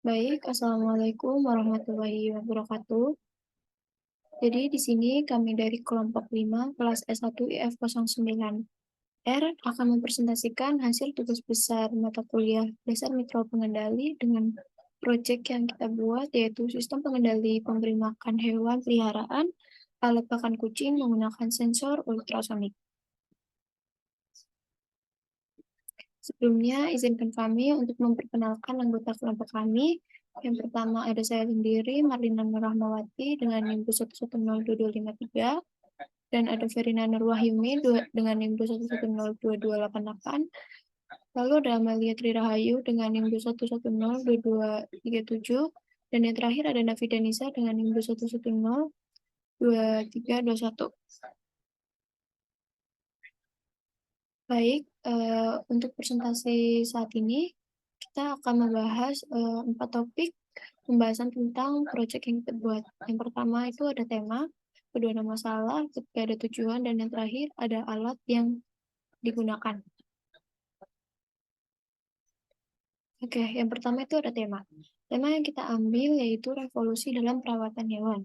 Baik, Assalamualaikum warahmatullahi wabarakatuh. Jadi di sini kami dari kelompok 5 kelas S1 IF09 R akan mempresentasikan hasil tugas besar mata kuliah dasar mikro pengendali dengan proyek yang kita buat, yaitu sistem pengendali pemberi makan hewan peliharaan alat pakan kucing menggunakan sensor ultrasonik. Sebelumnya, izinkan kami untuk memperkenalkan anggota kelompok kami. Yang pertama ada saya sendiri, Marlina Nur Rahmawati dengan NIM 1102253, dan ada Verina Nur Wahyumi dengan NIM 1102288. Lalu ada Amalia Trirahayu dengan NIM 1102237, dan yang terakhir ada Nafida Nisa dengan NIM 1102321. Baik, untuk presentasi saat ini kita akan membahas 4 topik pembahasan tentang proyek yang kita buat. Yang pertama itu ada tema, kedua ada masalah, ketiga ada tujuan, dan yang terakhir ada alat yang digunakan. Oke, yang pertama itu ada tema. Tema yang kita ambil yaitu revolusi dalam perawatan hewan.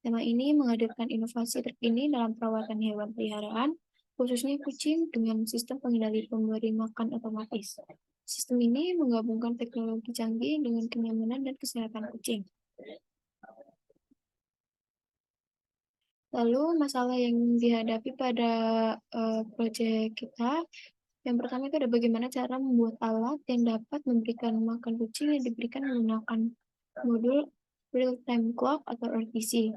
Tema ini menghadirkan inovasi terkini dalam perawatan hewan peliharaan, khususnya kucing dengan sistem pengendali pemberi makan otomatis. Sistem ini menggabungkan teknologi canggih dengan kenyamanan dan kesehatan kucing. Lalu masalah yang dihadapi pada proyek kita, yang pertama itu ada bagaimana cara membuat alat yang dapat memberikan makan kucing yang diberikan menggunakan modul real-time clock atau RTC.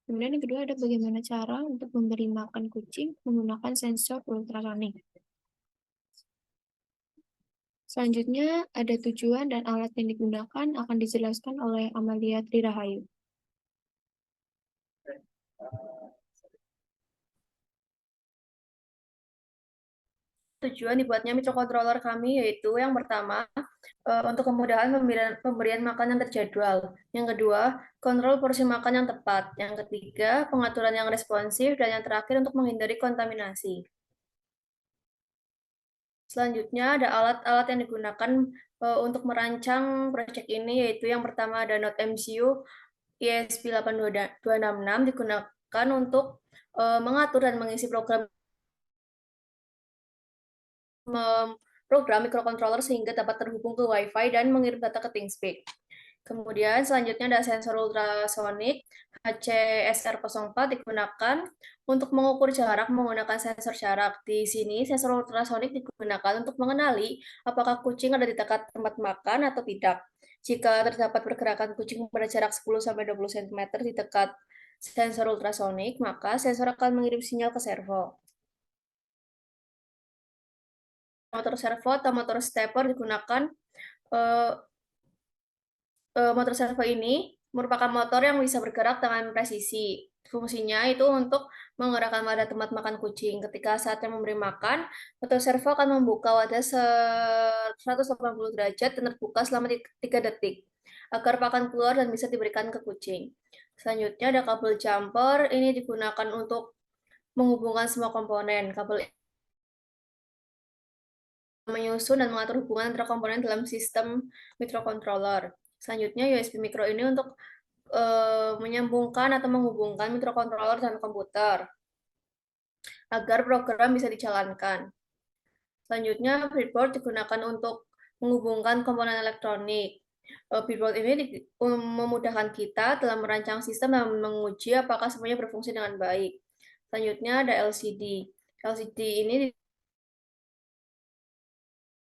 Kemudian yang kedua ada bagaimana cara untuk memberi makan kucing menggunakan sensor ultrasonik. Selanjutnya ada tujuan dan alat yang digunakan akan dijelaskan oleh Amalia Trirahayu. Tujuan dibuatnya microcontroller kami yaitu yang pertama untuk kemudahan pemberian makan yang terjadwal. Yang kedua, kontrol porsi makan yang tepat. Yang ketiga, pengaturan yang responsif. Dan yang terakhir, untuk menghindari kontaminasi. Selanjutnya ada alat-alat yang digunakan untuk merancang proyek ini, yaitu yang pertama ada Node MCU ESP8266 digunakan untuk mengatur dan mengisi program microcontroller sehingga dapat terhubung ke Wi-Fi dan mengirim data ke ThinkSpeak. Kemudian selanjutnya ada sensor ultrasonik HCSR04 digunakan untuk mengukur jarak menggunakan sensor jarak. Di sini sensor ultrasonik digunakan untuk mengenali apakah kucing ada di dekat tempat makan atau tidak. Jika terdapat pergerakan kucing pada jarak 10-20 cm di dekat sensor ultrasonik, maka sensor akan mengirim sinyal ke servo. Motor servo atau motor stepper digunakan. Motor servo ini merupakan motor yang bisa bergerak dengan presisi. Fungsinya itu untuk menggerakkan wadah tempat makan kucing. Ketika saatnya memberi makan, motor servo akan membuka wadah 180 derajat dan terbuka selama 3 detik agar pakan keluar dan bisa diberikan ke kucing. Selanjutnya ada kabel jumper. Ini digunakan untuk menghubungkan semua komponen. Kabel menyusun dan mengatur hubungan antara komponen dalam sistem microcontroller. Selanjutnya USB micro ini untuk menyambungkan atau menghubungkan microcontroller dan komputer agar program bisa dijalankan. Selanjutnya breadboard digunakan untuk menghubungkan komponen elektronik. Breadboard ini memudahkan kita dalam merancang sistem dan menguji apakah semuanya berfungsi dengan baik. Selanjutnya ada LCD. LCD ini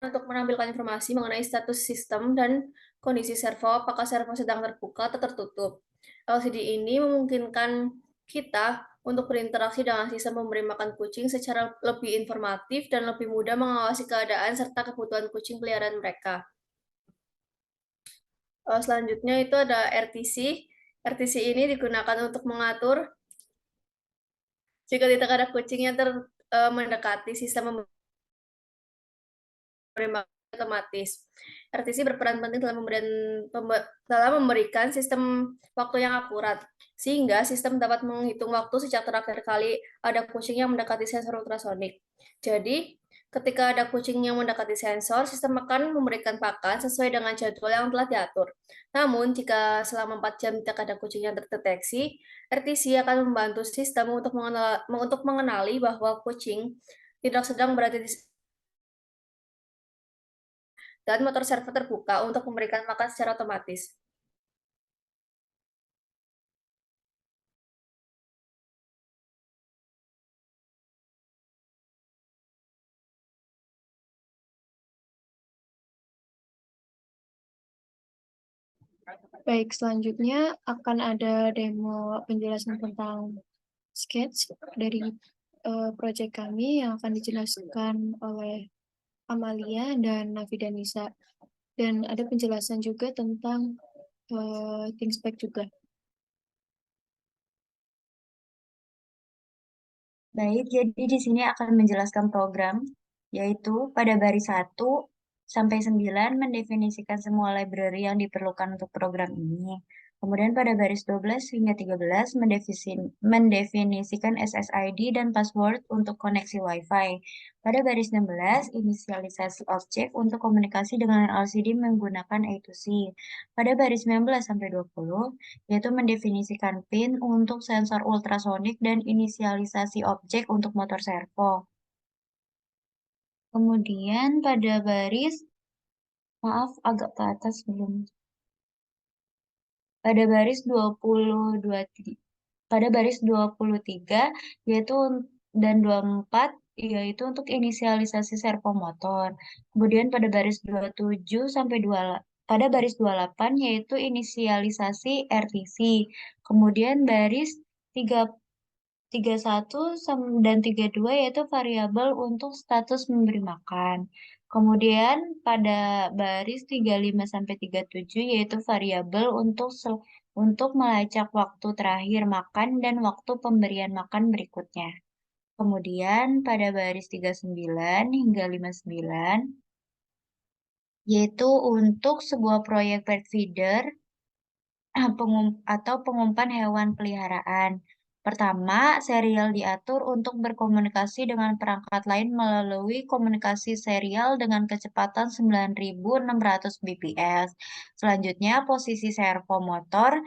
untuk menampilkan informasi mengenai status sistem dan kondisi servo, apakah servo sedang terbuka atau tertutup. LCD ini memungkinkan kita untuk berinteraksi dengan sistem memberi makan kucing secara lebih informatif dan lebih mudah mengawasi keadaan serta kebutuhan kucing peliharaan mereka. Selanjutnya itu ada RTC. RTC ini digunakan untuk mengatur jika tidak ada kucing yang mendekati sistem otomatis. RTC berperan penting dalam memberikan sistem waktu yang akurat, sehingga sistem dapat menghitung waktu sejak terakhir kali ada kucing yang mendekati sensor ultrasonik. Jadi, Ketika ada kucing yang mendekati sensor, sistem akan memberikan pakan sesuai dengan jadwal yang telah diatur. Namun, jika selama 4 jam tidak ada kucing yang terdeteksi, RTC akan membantu sistem untuk mengenali bahwa kucing tidak sedang berada di dan motor servo terbuka untuk memberikan makan secara otomatis. Baik, selanjutnya akan ada demo penjelasan tentang sketch dari proyek kami yang akan dijelaskan oleh Amalia dan Nafi dan Nisa. Dan ada penjelasan juga tentang ThinkSpec juga. Baik, jadi di sini akan menjelaskan program, yaitu pada baris 1 sampai 9 mendefinisikan semua library yang diperlukan untuk program ini. Kemudian pada baris 12 hingga 13 mendefinisikan SSID dan password untuk koneksi Wi-Fi. Pada baris 16, inisialisasi objek untuk komunikasi dengan LCD menggunakan A2C. Pada baris 19 sampai 20, yaitu mendefinisikan pin untuk sensor ultrasonik dan inisialisasi objek untuk motor servo. Kemudian pada baris, maaf agak ke atas belum. Pada baris 22, pada baris 23 yaitu dan 24 yaitu untuk inisialisasi servo motor. Kemudian pada baris 27 sampai 2 pada baris 28 yaitu inisialisasi RTC. Kemudian baris 31 dan 32 yaitu variabel untuk status memberi makan. Kemudian pada baris 35 sampai 37 yaitu variabel untuk melacak waktu terakhir makan dan waktu pemberian makan berikutnya. Kemudian pada baris 39 hingga 59 yaitu untuk sebuah proyek pet feeder atau pengumpan hewan peliharaan. Pertama, serial diatur untuk berkomunikasi dengan perangkat lain melalui komunikasi serial dengan kecepatan 9.600 bps. Selanjutnya, posisi servo motor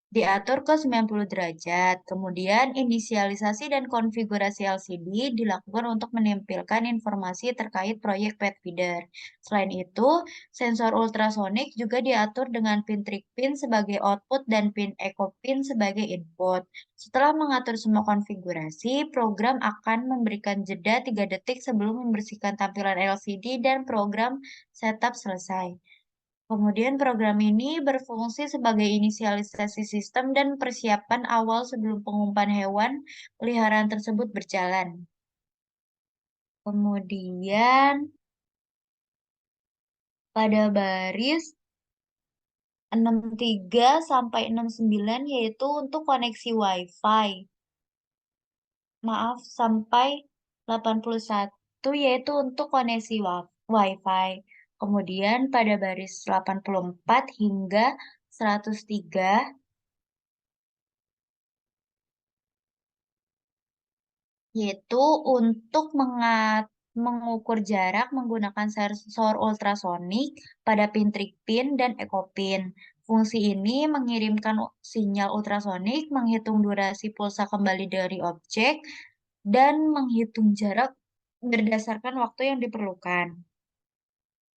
diatur ke 90 derajat. Kemudian inisialisasi dan konfigurasi LCD dilakukan untuk menampilkan informasi terkait proyek pet feeder. Selain itu, sensor ultrasonik juga diatur dengan pin trig pin sebagai output dan pin echo pin sebagai input. Setelah mengatur semua konfigurasi, program akan memberikan jeda 3 detik sebelum membersihkan tampilan LCD dan program setup selesai. Kemudian program ini berfungsi sebagai inisialisasi sistem dan persiapan awal sebelum pengumpan hewan peliharaan tersebut berjalan. Kemudian pada baris 63 sampai 69 yaitu untuk koneksi Wi-Fi. Maaf, sampai 81 yaitu untuk koneksi Wi-Fi. Kemudian pada baris 84 hingga 103 yaitu untuk mengukur jarak menggunakan sensor ultrasonik pada pin trig pin dan echo pin. Fungsi ini mengirimkan sinyal ultrasonik, menghitung durasi pulsa kembali dari objek, dan menghitung jarak berdasarkan waktu yang diperlukan.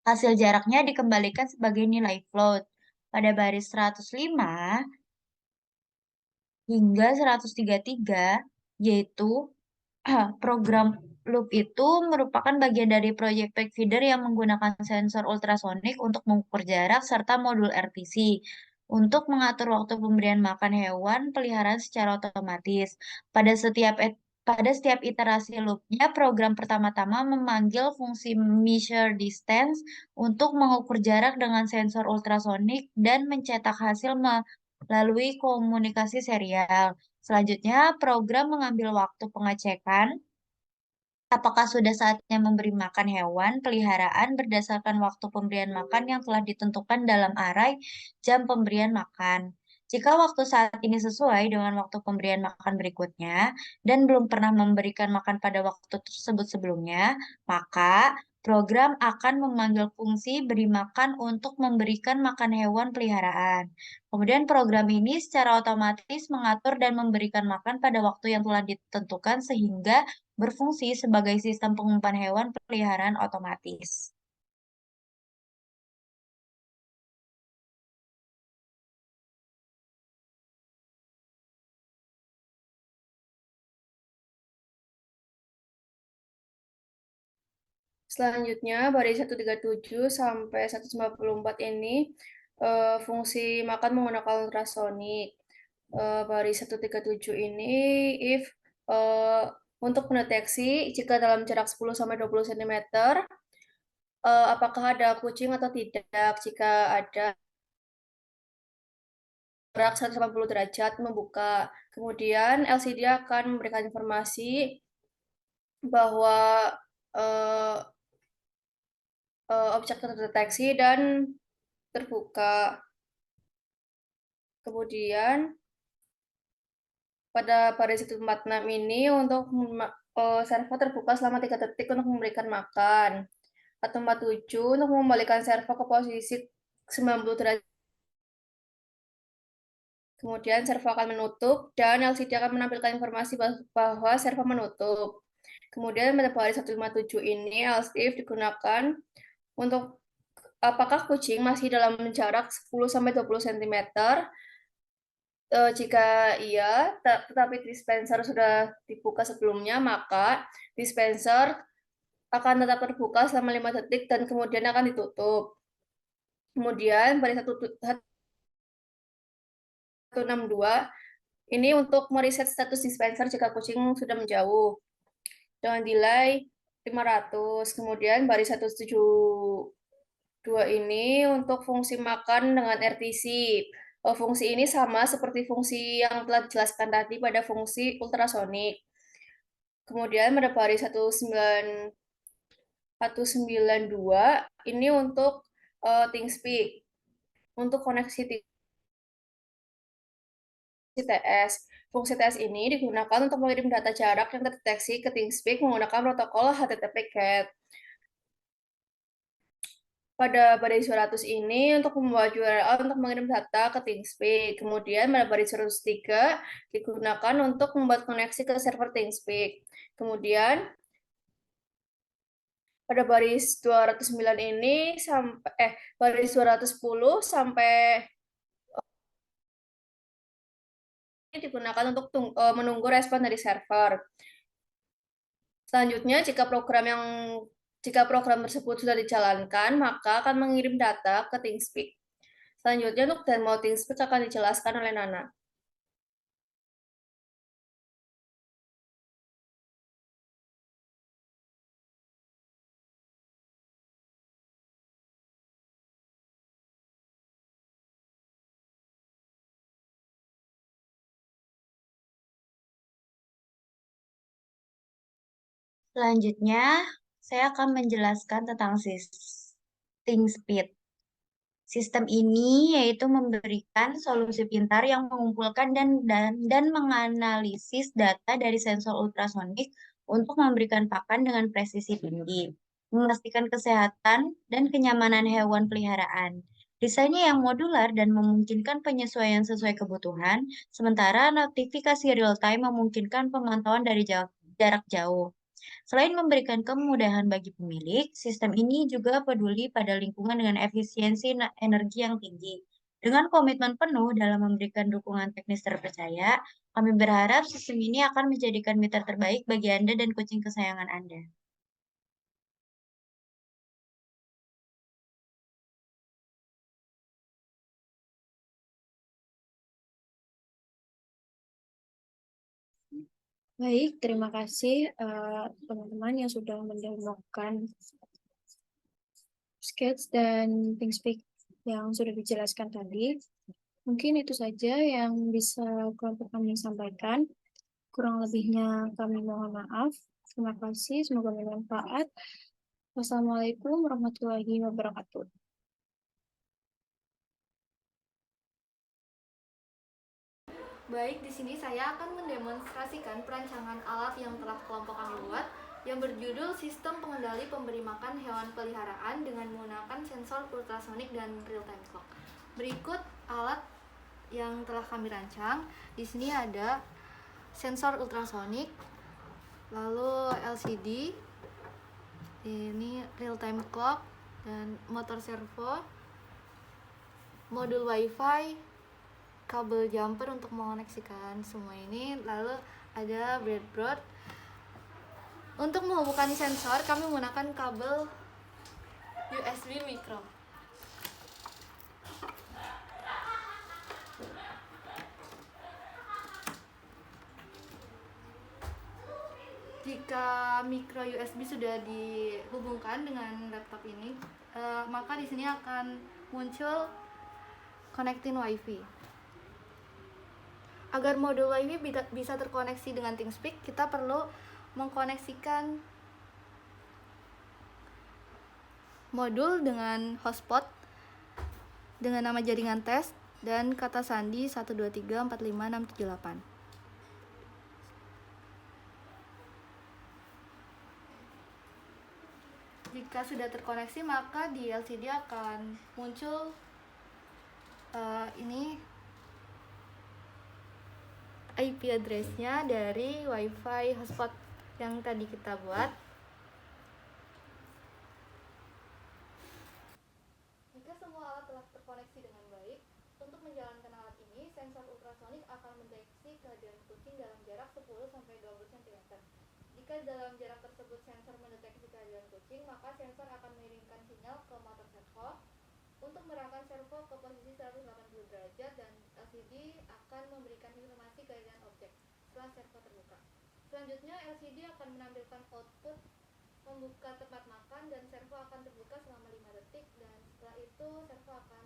Hasil jaraknya dikembalikan sebagai nilai float. Pada baris 105 hingga 133, yaitu program loop itu merupakan bagian dari proyek pack feeder yang menggunakan sensor ultrasonik untuk mengukur jarak serta modul RTC untuk mengatur waktu pemberian makan hewan peliharaan secara otomatis. Pada setiap iterasi loopnya, program pertama-tama memanggil fungsi measure distance untuk mengukur jarak dengan sensor ultrasonik dan mencetak hasil melalui komunikasi serial. Selanjutnya, program mengambil waktu pengecekan apakah sudah saatnya memberi makan hewan peliharaan berdasarkan waktu pemberian makan yang telah ditentukan dalam array jam pemberian makan. Jika waktu saat ini sesuai dengan waktu pemberian makan berikutnya dan belum pernah memberikan makan pada waktu tersebut sebelumnya, maka program akan memanggil fungsi beri makan untuk memberikan makan hewan peliharaan. Kemudian program ini secara otomatis mengatur dan memberikan makan pada waktu yang telah ditentukan sehingga berfungsi sebagai sistem pengumpan hewan peliharaan otomatis. Selanjutnya, baris 137 sampai 154 ini fungsi makan menggunakan ultrasonik. Baris 137 ini if eh, untuk mendeteksi jika dalam jarak 10 sampai 20 cm apakah ada kucing atau tidak. Jika ada jarak 180 derajat membuka. Kemudian LCD akan memberikan informasi bahwa eh, objek terdeteksi dan terbuka. Kemudian pada baris 146 ini untuk servo terbuka selama 3 detik untuk memberikan makan. 147 untuk mengembalikan servo ke posisi 90 derajat. Kemudian servo akan menutup dan LCD akan menampilkan informasi bahwa servo menutup. Kemudian pada baris 157 ini LCD digunakan untuk apakah kucing masih dalam jarak 10 sampai 20 cm. Jika iya, tetapi dispenser sudah dibuka sebelumnya, maka dispenser akan tetap terbuka selama 5 detik dan kemudian akan ditutup. Kemudian baris 162 ini untuk mereset status dispenser jika kucing sudah menjauh dengan delay 500. Kemudian baris 172 ini untuk fungsi makan dengan RTC. Fungsi ini sama seperti fungsi yang telah dijelaskan tadi pada fungsi ultrasonik. Kemudian pada baris 192 ini untuk ThinkSpeak. Untuk koneksi TS. Fungsi TS ini digunakan untuk mengirim data jarak yang terdeteksi ke ThinkSpeak menggunakan protokol HTTP GET. Pada baris 200 ini untuk membawa URL untuk mengirim data ke ThinkSpeak. Kemudian pada baris 103 digunakan untuk membuat koneksi ke server ThinkSpeak. Kemudian pada baris 209 ini sampai baris 210 sampai ini digunakan untuk menunggu respon dari server. Selanjutnya, jika program tersebut sudah dijalankan, maka akan mengirim data ke ThinkSpeak. Selanjutnya, untuk demo ThinkSpeak akan dijelaskan oleh Nana. Selanjutnya, saya akan menjelaskan tentang system speed. Sistem ini yaitu memberikan solusi pintar yang mengumpulkan dan menganalisis data dari sensor ultrasonik untuk memberikan pakan dengan presisi tinggi, memastikan kesehatan dan kenyamanan hewan peliharaan. Desainnya yang modular dan memungkinkan penyesuaian sesuai kebutuhan, sementara notifikasi real-time memungkinkan pemantauan dari jarak jauh. Selain memberikan kemudahan bagi pemilik, sistem ini juga peduli pada lingkungan dengan efisiensi energi yang tinggi. Dengan komitmen penuh dalam memberikan dukungan teknis terpercaya, kami berharap sistem ini akan menjadikan mitra terbaik bagi Anda dan kucing kesayangan Anda. Baik, terima kasih teman-teman yang sudah mendemokan sketch dan ThinkSpeak yang sudah dijelaskan tadi. Mungkin itu saja yang bisa kelompok kami sampaikan. Kurang lebihnya kami mohon maaf. Terima kasih, semoga bermanfaat. Wassalamualaikum warahmatullahi wabarakatuh. Baik, di sini saya akan mendemonstrasikan perancangan alat yang telah kelompok kami buat yang berjudul Sistem Pengendali Pemberi Makan Hewan Peliharaan dengan menggunakan sensor ultrasonik dan real-time clock. Berikut alat yang telah kami rancang. Di sini ada sensor ultrasonik, lalu LCD, ini real-time clock, dan motor servo, modul WiFi, kabel jumper untuk mengoneksikan semua ini, lalu ada breadboard. Untuk menghubungkan sensor, kami menggunakan kabel USB micro. Jika micro USB sudah dihubungkan dengan laptop ini, maka di sini akan muncul connecting WiFi. Agar modul WiFi bisa terkoneksi dengan ThinkSpeak, kita perlu mengkoneksikan modul dengan hotspot dengan nama jaringan tes dan kata sandi 12345678. Jika sudah terkoneksi, maka di LCD akan muncul ini IP address-nya dari WiFi hotspot yang tadi kita buat. Jika semua alat telah terkoneksi dengan baik, untuk menjalankan alat ini, sensor ultrasonik akan mendeteksi kehadiran kucing dalam jarak 10-20 cm. Jika dalam jarak tersebut sensor mendeteksi kehadiran kucing, maka sensor akan mengirimkan sinyal ke motor servo untuk mengarahkan servo ke posisi 180 derajat, dan LCD akan memberikan informasi kehadiran objek setelah servo terbuka. Selanjutnya, LCD akan menampilkan output membuka tempat makan dan servo akan terbuka selama 5 detik, dan setelah itu servo akan